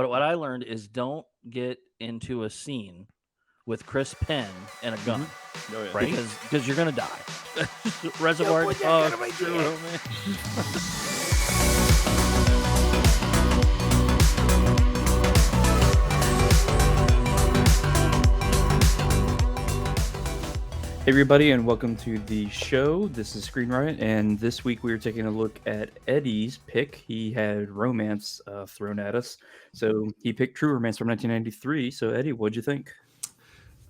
What I learned is don't get into a scene with Chris Penn and a gun Oh, yeah. Right? because you're gonna die. Reservoir Dogs, True Romance. Hey everybody, and welcome to the show. This is Riot, and this week we are taking a look at Eddie's pick. He had romance thrown at us, so he picked True Romance from 1993. So Eddie, what'd you think?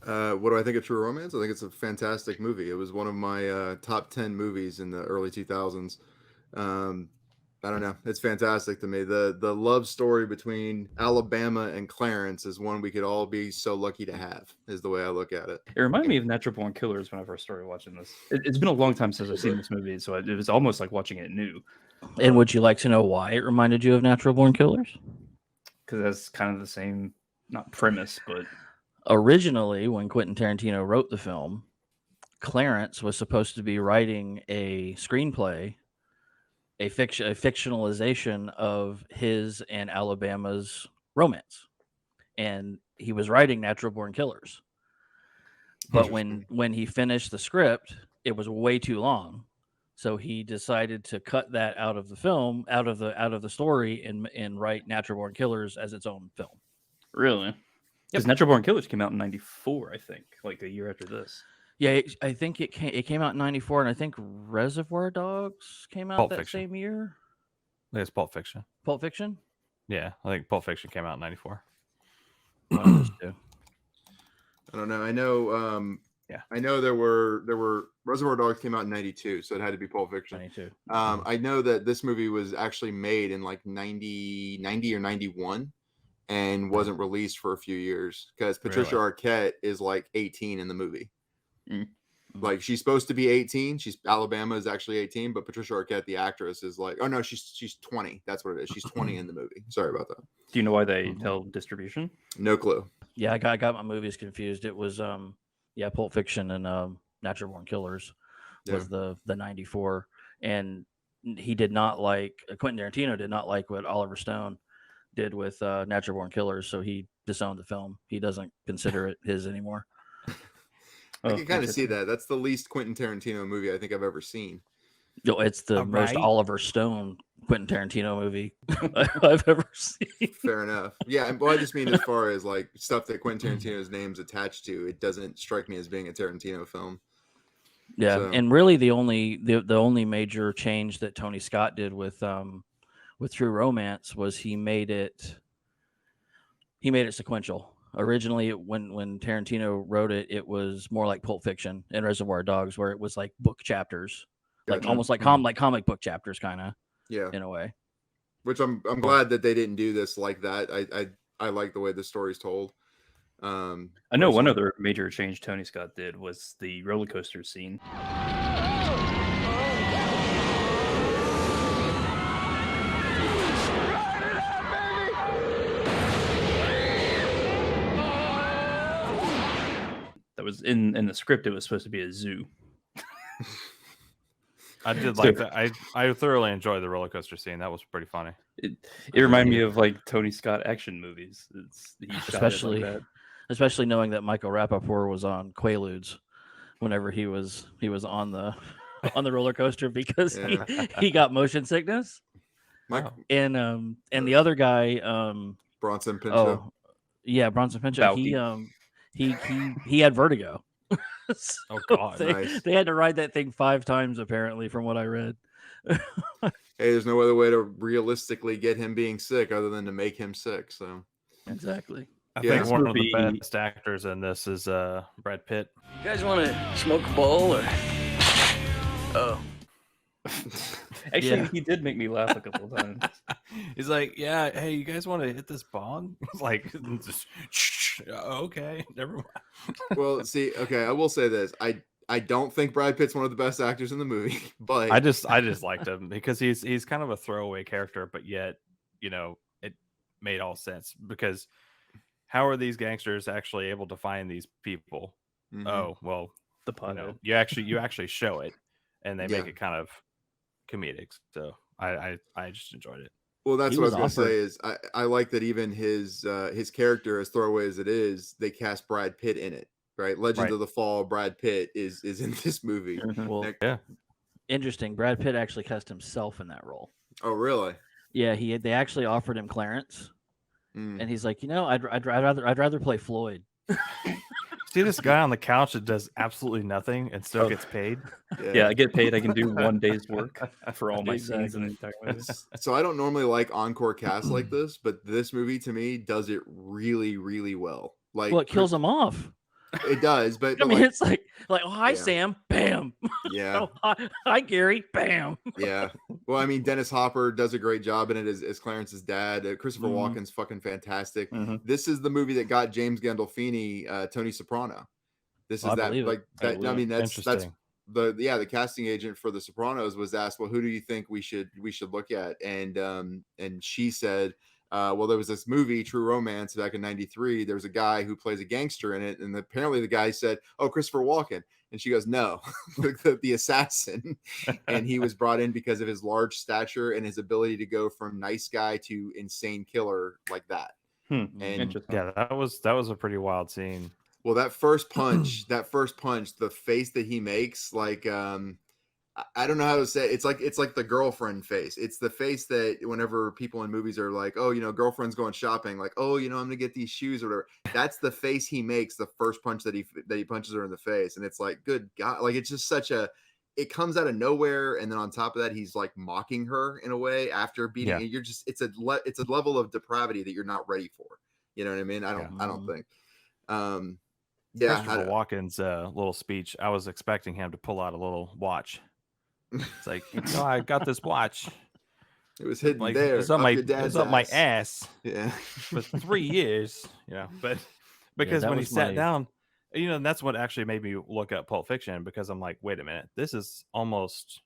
What do I think of True Romance? I think it's a fantastic movie. It was one of my top 10 movies in the early 2000s. I don't know. It's fantastic to me. The love story between Alabama and Clarence is one we could all be so lucky to have, is the way I look at it. It reminded me of Natural Born Killers when I first started watching this. It's been a long time since I've seen this movie, so it was almost like watching it new. And would you like to know why it reminded you of Natural Born Killers? Because that's kind of the same, not premise, but... Originally, when Quentin Tarantino wrote the film, Clarence was supposed to be writing a screenplay, a fictionalization of his and Alabama's romance, and he was writing Natural Born Killers. But when he finished the script, it was way too long, so he decided to cut that out of the film, out of the story, and write Natural Born Killers as its own film. Really? Because Natural Born Killers came out in 94, I think, like a year after this. Yeah, I think it came out in 94, and I think Reservoir Dogs came out same year. I think it's Pulp Fiction. Pulp Fiction? Yeah, I think Pulp Fiction came out in 94. One of those two. I don't know. I know. I know there were Reservoir Dogs came out in 92, so it had to be Pulp Fiction. 92. I know that this movie was actually made in like 90 or 91 and wasn't released for a few years because Patricia Arquette is like 18 in the movie. Like she's supposed to be 18. Alabama is actually 18, but Patricia Arquette, the actress, is like, oh no, she's 20. That's what it is. She's 20 in the movie. Sorry about that. Do you know why they held distribution? No clue. Yeah, I got my movies confused. It was Pulp Fiction and Natural Born Killers was the 94, and he did not like Quentin Tarantino did not like what Oliver Stone did with Natural Born Killers, so he disowned the film. He doesn't consider it his anymore. I can kind of see that. That's the least Quentin Tarantino movie I think I've ever seen. Yo, it's the most Oliver Stone Quentin Tarantino movie I've ever seen. Fair enough. Yeah, well, I just mean as far as like stuff that Quentin Tarantino's name's attached to, it doesn't strike me as being a Tarantino film. Yeah, so. And really the only major change that Tony Scott did with True Romance was he made it sequential. Originally, when Tarantino wrote it, it was more like Pulp Fiction and Reservoir Dogs, where it was like book chapters, like almost like comic book chapters, kind of. Yeah, in a way. Which I'm glad that they didn't do this like that. I like the way the story's told. I know one other major change Tony Scott did was the roller coaster scene. That was in the script. It was supposed to be a zoo. I did like that. I thoroughly enjoyed the roller coaster scene. That was pretty funny. It reminded me of like Tony Scott action movies. Especially knowing that Michael Rappaport was on Quaaludes whenever he was on the roller coaster because he got motion sickness. And the other guy Bronson Pinchot. Bronson Pinchot. He had vertigo. Oh God! They had to ride that thing 5 times apparently, from what I read. Hey, there's no other way to realistically get him being sick other than to make him sick. So exactly. I think one of the best actors in this is Brad Pitt. You guys want to smoke a bowl or? Oh. Actually, he did make me laugh a couple of times. He's like, "Yeah, hey, you guys want to hit this bong?" Like, okay, never mind. Well, see, okay, I will say this: I don't think Brad Pitt's one of the best actors in the movie, but I just liked him because he's kind of a throwaway character, but yet, it made all sense because how are these gangsters actually able to find these people? Mm-hmm. Oh, well, the pun. You actually show it, and they make it kind of comedic. So I just enjoyed it. Well, that's He what I was was going to offered. say is I like that even his character, as throwaway as it is, they cast Brad Pitt in it, right? Legends Right. of the Fall, Brad Pitt is in this movie. Mhm. Well, Now- yeah. Interesting. Brad Pitt actually cast himself in that role. oh, really? Yeah, they actually offered him Clarence, Mm. and he's like, I'd rather play Floyd. See this guy on the couch that does absolutely nothing and still Oh. gets paid? Yeah, I get paid. I can do 1 day's work for all my scenes in the entire movie. So I don't normally like encore casts like this, but this movie to me does it really, really well. Like, Well, it kills him off. It does, but I mean, like, it's like, oh, hi, Yeah. Sam, bam. yeah, Oh, hi, Gary, bam. yeah. Well, I mean, Dennis Hopper does a great job in it as Clarence's dad. Christopher Mhm. Walken's fucking fantastic. Mhm. This is the movie that got James Gandolfini Tony Soprano. This Oh, is I that believe it. like I that. I believe mean, that's Interesting. the casting agent for The Sopranos was asked, well, who do you think we should look at? And she said, well, there was this movie True Romance back in '93. There was a guy who plays a gangster in it, and apparently the guy said, oh, Christopher Walken. And she goes, no, the assassin. And he was brought in because of his large stature and his ability to go from nice guy to insane killer like that. And Interesting. Yeah, that was a pretty wild scene. well, that first punch, the face that he makes, like, I don't know how to say it. It's like the girlfriend face. It's the face that whenever people in movies are like, oh, girlfriend's going shopping, like, oh, I'm gonna get these shoes or whatever. That's the face he makes the first punch that he punches her in the face, and it's like, good God, like it's just it comes out of nowhere, and then on top of that, he's like mocking her in a way after beating. Yeah. And you're just it's a level of depravity that you're not ready for. You know what I mean? I Yeah. don't think. Yeah, Christopher Walken's little speech, I was expecting him to pull out a little watch. It's like, oh, I got this watch. it was hidden Like there. it's up my ass Yeah. for 3 years. But because that when he was sat my- down, and that's what actually made me look up Pulp Fiction, because I'm like, wait a minute, this is almost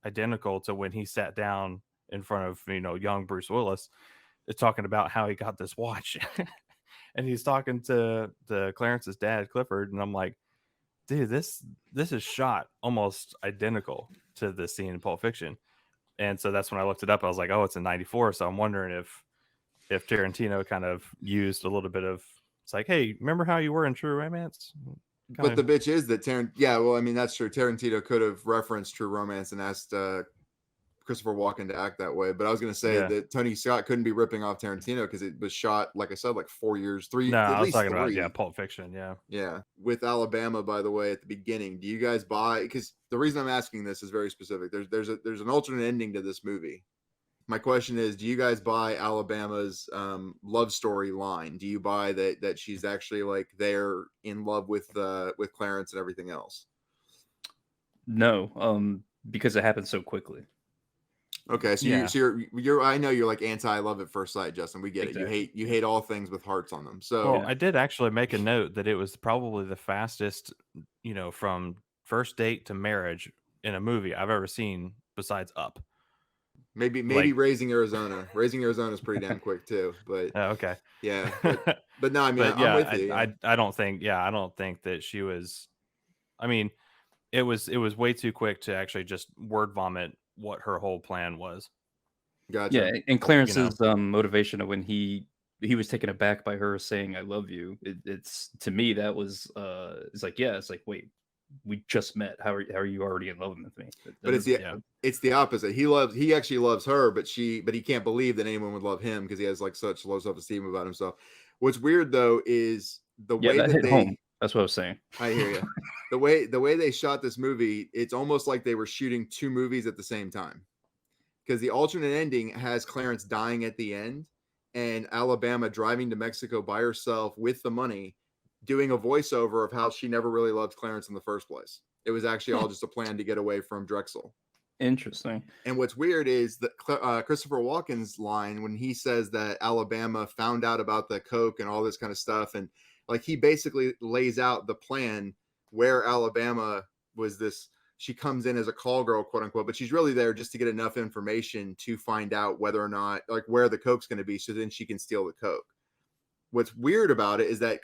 identical to when he sat down in front of young Bruce Willis, talking about how he got this watch. And he's talking to Clarence's dad, Clifford, and I'm like, dude, this is shot almost identical to the scene in Pulp Fiction. And so that's when I looked it up. I was like, oh, it's in '94. So I'm wondering if Tarantino kind of used a little bit of, it's like, hey, remember how you were in True Romance? But the bitch is that yeah, well, I mean, that's true. Tarantino could have referenced True Romance and asked Christopher Walken to act that way. But I was going to say that Tony Scott couldn't be ripping off Tarantino because it was shot, like I said, like 4 years, No, at I was least talking three. about Pulp Fiction. Yeah. With Alabama, by the way, at the beginning, do you guys buy? Because the reason I'm asking this is very specific. There's an alternate ending to this movie. My question is, do you guys buy Alabama's love story line? Do you buy that she's actually like they're in love with Clarence and everything else? No, because it happened so quickly. Okay, so you're I know you're like anti love at first sight, Justin. We get Exactly. it. You hate all things with hearts on them. So Well, I did actually make a note that it was probably the fastest, from first date to marriage in a movie I've ever seen besides Up. maybe like- Raising Arizona. Raising Arizona is pretty damn quick too. But Oh, okay. yeah, but no, I mean, But yeah, I'm with you. I don't think that she was. I mean, it was way too quick to actually just word vomit what her whole plan was. Gotcha. Yeah, and Clarence's motivation of when he was taken aback by her saying "I love you." It's to me that was it's like wait, we just met. How are you already in love with me? But it's the opposite. He actually loves her, but he can't believe that anyone would love him because he has like such low self-esteem about himself. What's weird though is the way that that hit they home. That's what I was saying. I hear you. The way they shot this movie, it's almost like they were shooting two movies at the same time. Because the alternate ending has Clarence dying at the end and Alabama driving to Mexico by herself with the money, doing a voiceover of how she never really loved Clarence in the first place. It was actually all just a plan to get away from Drexel. Interesting. And what's weird is that Christopher Walken's line when he says that Alabama found out about the coke and all this kind of stuff, and like he basically lays out the plan where Alabama was this. She comes in as a call girl, quote unquote, but she's really there just to get enough information to find out whether or not, like, where the coke's going to be, so then she can steal the coke. What's weird about it is that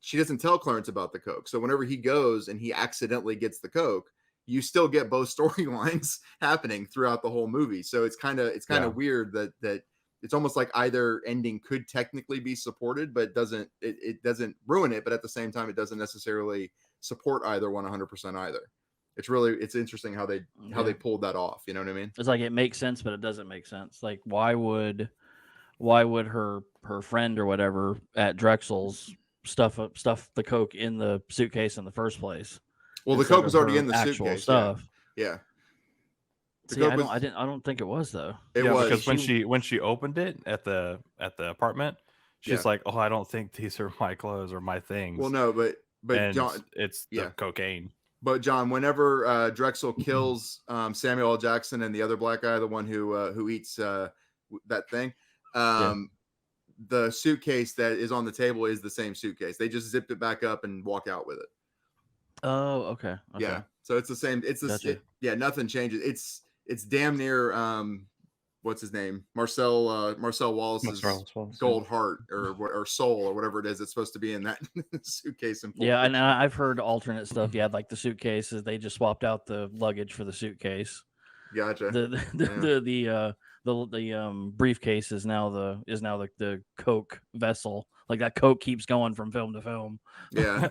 she doesn't tell Clarence about the coke. So whenever he goes and he accidentally gets the coke, you still get both storylines happening throughout the whole movie. So it's kind of weird that it's almost like either ending could technically be supported, but it doesn't ruin it. But at the same time, it doesn't necessarily support either one 100% either. It's interesting how they pulled that off. You know what I mean? It's like it makes sense, but it doesn't make sense. Like why would her friend or whatever at Drexel's stuff the coke in the suitcase in the first place? Well, the coke was already in the suitcase. Stuff. Yeah. See, I don't think it was though. It was because when she opened it at the apartment, she's like, "Oh, I don't think these are my clothes or my things." Well, no, but and John, it's the cocaine. But John, whenever Drexel kills Samuel L. Jackson and the other black guy, the one who eats that thing, the suitcase that is on the table is the same suitcase. They just zipped it back up and walk out with it. Oh, okay. Yeah, so it's the same. It's the nothing changes. It's damn near what's his name, Marcel Wallace's gold heart or soul or whatever it is. It's supposed to be in that suitcase. Yeah, and I've heard alternate stuff. Yeah, like the suitcases, they just swapped out the luggage for the suitcase. Gotcha. The briefcase is now the coke vessel. Like that coke keeps going from film to film. Yeah.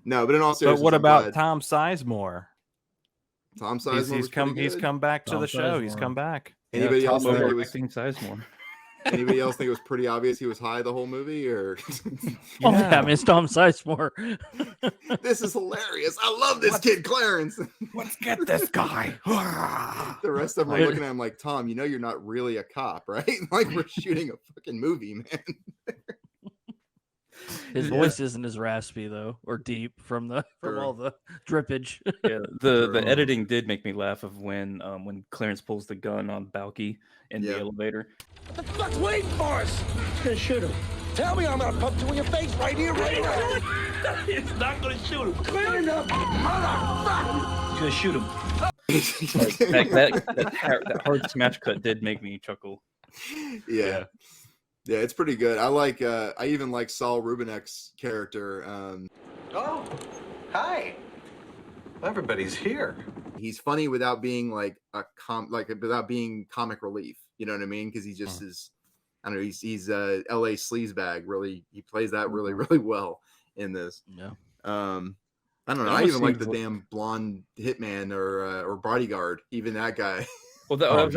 No, but in all seriousness, but what about Tom Sizemore? Tom Sizemore, he's come back to the show. He's come back. Anybody else think it was Sizemore? Anybody else think it was pretty obvious he was high the whole movie, or? Yeah, it's Tom Sizemore. This is hilarious. I love this kid, Clarence. Let's get this guy. The rest of them are looking at him like, Tom, you know you're not really a cop, right? Like we're shooting a fucking movie, man. His voice isn't as raspy though, or deep from all the drippage. Yeah, the editing did make me laugh of when Clarence pulls the gun on Balky in the elevator. What the fuck's waiting for us? He's gonna shoot him. Tell me I'm gonna pump two in your face right here, right now. It's not gonna shoot him. Clear enough, motherfucker. He's gonna shoot him. That hard smash cut did make me chuckle. Yeah. Yeah, it's pretty good. I even like Saul Rubinek's character. Oh, hi. Everybody's here. He's funny without being without being comic relief. You know what I mean? Because he just is. I don't know. He's L.A. sleazebag. Really, he plays that really, really well in this. Yeah. I don't know. I even like the damn blonde hitman or bodyguard. Even that guy. Well, I was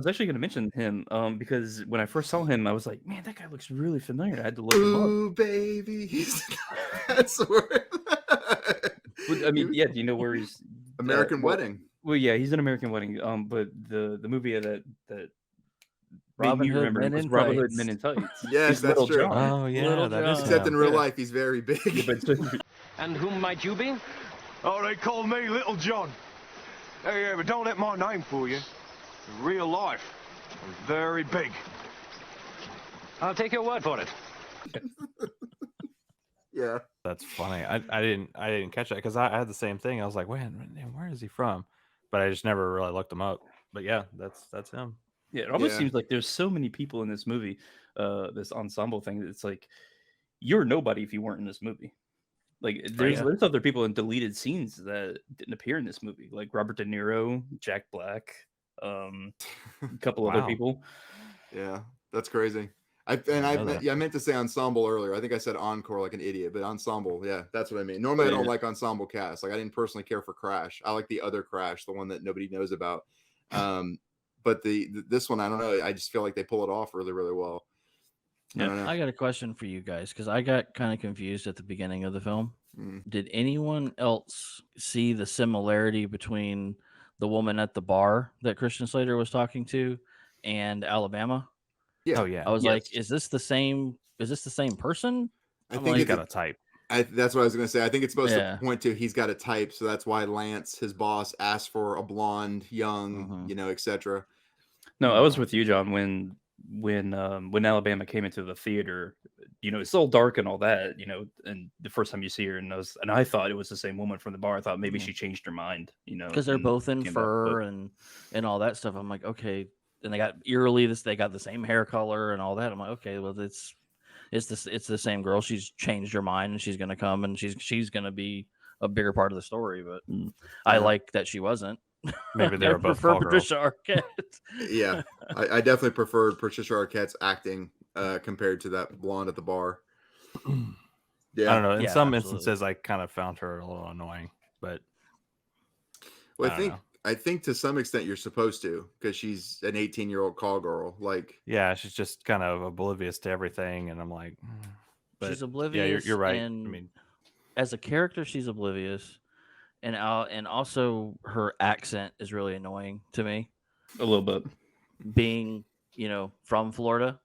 actually going to mention him because when I first saw him, I was like, man, that guy looks really familiar. I had to look him up. Ooh, baby. That's the word. I mean, yeah, do you know where he's? American Wedding. Well, yeah, he's in American Wedding. But the movie that Robin Hood Men in Tights. Yes, that's true. John. Oh, yeah, that is. Except in real life, he's very big. And whom might you be? Oh, they call me Little John. Hey, but don't let my name fool you. In real life, I'm very big. I'll take your word for it. Yeah, that's funny. I didn't catch that because I had the same thing. I was like, wait, where is he from? But I just never really looked him up. But yeah, that's him. Yeah, it almost seems like there's so many people in this movie, this ensemble thing. It's like you're nobody if you weren't in this movie. Like there's other people in deleted scenes that didn't appear in this movie, like Robert De Niro, Jack Black. A couple other people. Yeah, that's crazy. I meant to say ensemble earlier. I think I said encore like an idiot, but ensemble, yeah, that's what I mean. Normally I don't like ensemble cast. Like I didn't personally care for Crash. I like the other Crash, the one that nobody knows about. But this one, I don't know. I just feel like they pull it off really, really well. I got a question for you guys because I got kind of confused at the beginning of the film. Did anyone else see the similarity between the woman at the bar that Christian Slater was talking to and Alabama? Yeah. Oh yeah. I was like, is this the same person? I think he's got a type. That's what I was going to say. I think it's supposed to point to he's got a type, so that's why Lance, his boss, asked for a blonde, young, etc. No, I was with you, John, when Alabama came into the theater. It's still dark and all that, and the first time you see her, and I thought it was the same woman from the bar. I thought maybe she changed her mind, because they're both in fur and all that stuff. I'm like, okay, and they got they got the same hair color and all that. I'm like, okay, well, it's the same girl. She's changed her mind and she's gonna come and she's gonna be a bigger part of the story. But I Yeah. like that she wasn't. Maybe they I were both prefer call girls. Patricia Arquette. Yeah, I definitely preferred Patricia Arquette's acting compared to that blonde at the bar. Yeah, I don't know. In Yeah, some absolutely. instances, I kind of found her a little annoying, but well, I don't know. I think to some extent you're supposed to, because she's an 18-year-old call girl. Like, Yeah, she's just kind of oblivious to everything, and I'm like, but She's yeah, oblivious. you're right. And I mean, as a character, she's oblivious, and also her accent is really annoying to me. A little bit. Being from Florida,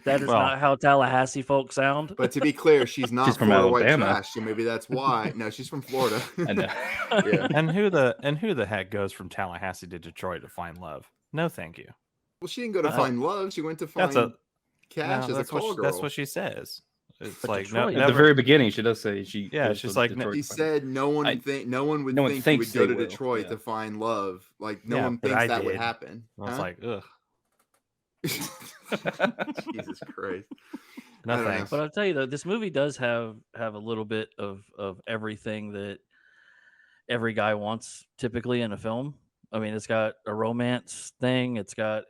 that is Well- not how Tallahassee folks sound. but to be clear, she's not She's from Florida white Alabama. trash, so maybe that's why. No, she's from Florida. I know. Yeah. and who the heck goes from Tallahassee to Detroit to find love? No, thank you. Well, she didn't go to That's find love. She went to find That's a cash no, as a that's what call she, girl. that's what she says. It's But like Detroit- no, At the never. very beginning, she does say she. Yeah, goes she's to like, Detroit He to find said no one I- no one would no one think you thinks would go they to will, Detroit yeah. to find love. Like no Yeah, one but thinks I that would did. happen. I was Huh? like, ugh, Jesus Christ. no I don't know. thanks. But I'll tell you though, this movie does have a little bit of everything that every guy wants typically in a film. I mean, it's got a romance thing. It's got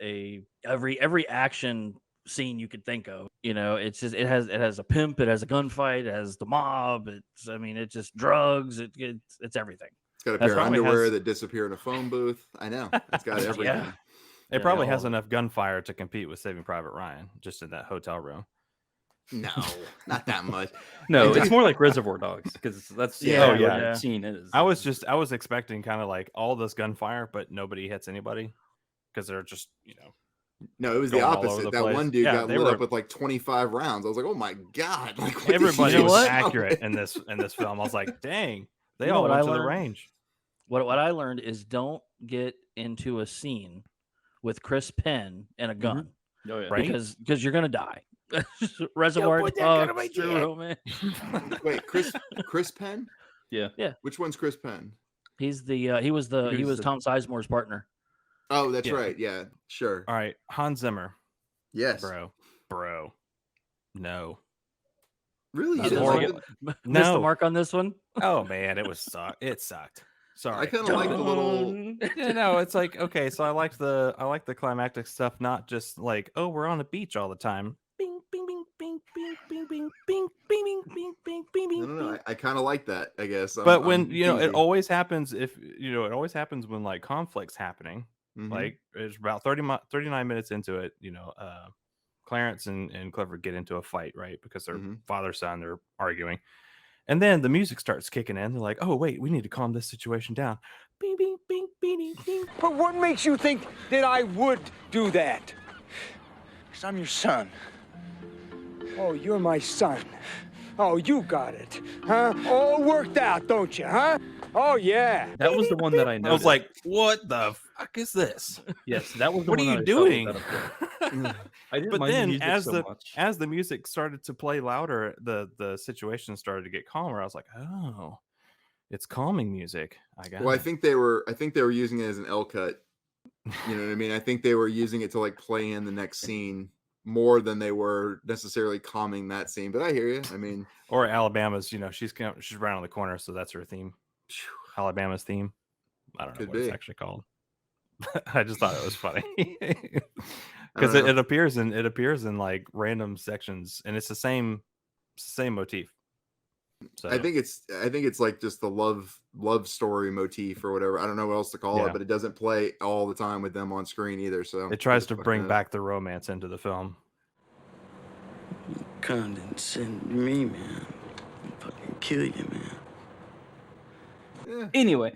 every action scene you could think of. It's just it has a pimp. It has a gunfight. It has the mob. It's just drugs. It's everything. It's got a That's pair of probably underwear has- that disappear in a phone booth. I know. It's got everything. Yeah. It Yeah, probably all has of it. enough gunfire to compete with Saving Private Ryan, just in that hotel room. No, not that much. No, I it's more like Reservoir Dogs because that's Yeah, what yeah. that scene is. I was expecting kind of like all this gunfire, but nobody hits anybody because they're just No, it was the going all over opposite. the That place. one dude Yeah, got they lit were- up with like 25 rounds. I was like, oh my God. Like, what did everybody he was what? shoot? accurate in this film. I was like, dang, they You know all what went I to the learned? range. What I learned is don't get into a scene with Chris Penn and a gun Oh, yeah. Right? because you're gonna die. Reservoir put that gun Dogs, on my True dick. Romance. Wait, Chris Penn? Yeah. Which one's Chris Penn? He's he was Tom Sizemore's partner. Oh, that's Yeah. right. Yeah, sure. All right, Hans Zimmer, Yes. bro, no. Really? Not You didn't horrible. like it? Missed the No. mark on this one. Oh man, it sucked. Sorry. I kind of like the little. Yeah, no, it's like okay, so I like the climactic stuff, not just like we're on the beach all the time. Bing, bing, bing, bing, bing, bing, bing, bing, bing, bing, bing, bing, bing, I don't know. I kind of like that. I guess. But when I'm it easy. always happens it always happens when like conflict's happening. Mhm. Like it's about 39 minutes into it, Clarence and Clever get into a fight, right? Because they're Mhm. father son, they're arguing. And then the music starts kicking in. They're like, "Oh wait, we need to calm this situation down." Bing, bing, bing, bing, bing. But what makes you think that I would do that? Because I'm your son. Oh, you're my son. Oh, you got it. Huh? All worked out, don't you, huh? Oh, yeah. That was the one that I I noticed. was like, "What the fuck is this? yes, that was the What are one you that I felt doing?" was out of place. I didn't But mind the then music as so much. as the music started to play louder, the situation started to get calmer. I was like, "Oh, it's calming music." I got Well, I it. think they were using it as an L cut. You know what I mean? I think they were using it to like play in the next scene more than they were necessarily calming that scene. But I hear you. I mean, Or Alabama's, she's right on the corner, so that's her theme. Alabama's theme. I don't know Could what it's be. actually called. I just thought it was funny I because don't know. it appears in like random sections, and it's the same motif. So I think it's like just the love story motif or whatever. I don't know what else to call Yeah. it, but it doesn't play all the time with them on screen either. So it tries I to just bring fucking- back the romance into the film. Condescend me, man. I'll fucking kill you, man. Anyway,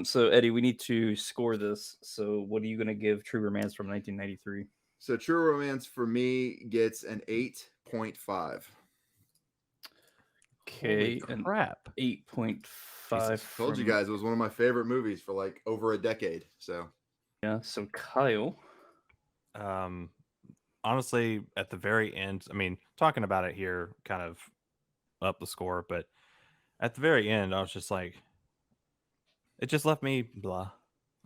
so Eddie, we need to score this. So, what are you gonna give True Romance from 1993? So True Romance for me gets an 8.5. Okay, Holy an crap. 8.5. Told you from- guys it was one of my favorite movies for like over a decade. So Yeah. So Kyle. Honestly, at the very end, I mean, talking about it here kind of up the score, but at the very end, I was just like, it just left me blah.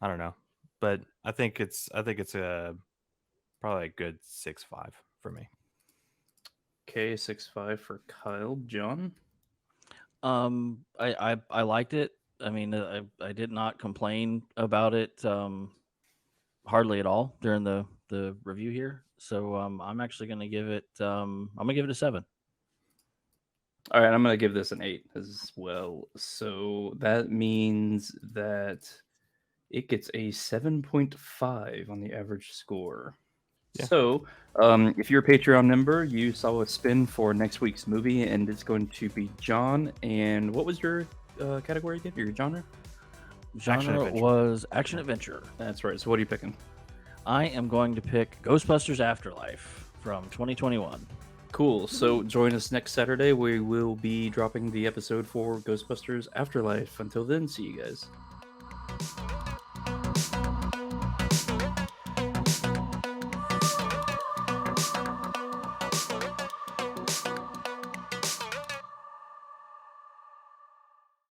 I don't know, but I think it's a probably a good 6.5 for me. Okay, 6.5 for Kyle. John. I liked it. I mean, I did not complain about it hardly at all during the review here. So I'm actually going to give it I'm going to give it a 7. All right, I'm going to give this an 8 as well. So that means that it gets a 7.5 on the average score. Yeah. So, if you're a Patreon member, you saw a spin for next week's movie, and it's going to be John. And what was your category again? Your genre? Genre was action adventure. That's right. So, what are you picking? I am going to pick Ghostbusters Afterlife from 2021. Cool. So, join us next Saturday. We will be dropping the episode for Ghostbusters Afterlife. Until then, see you guys.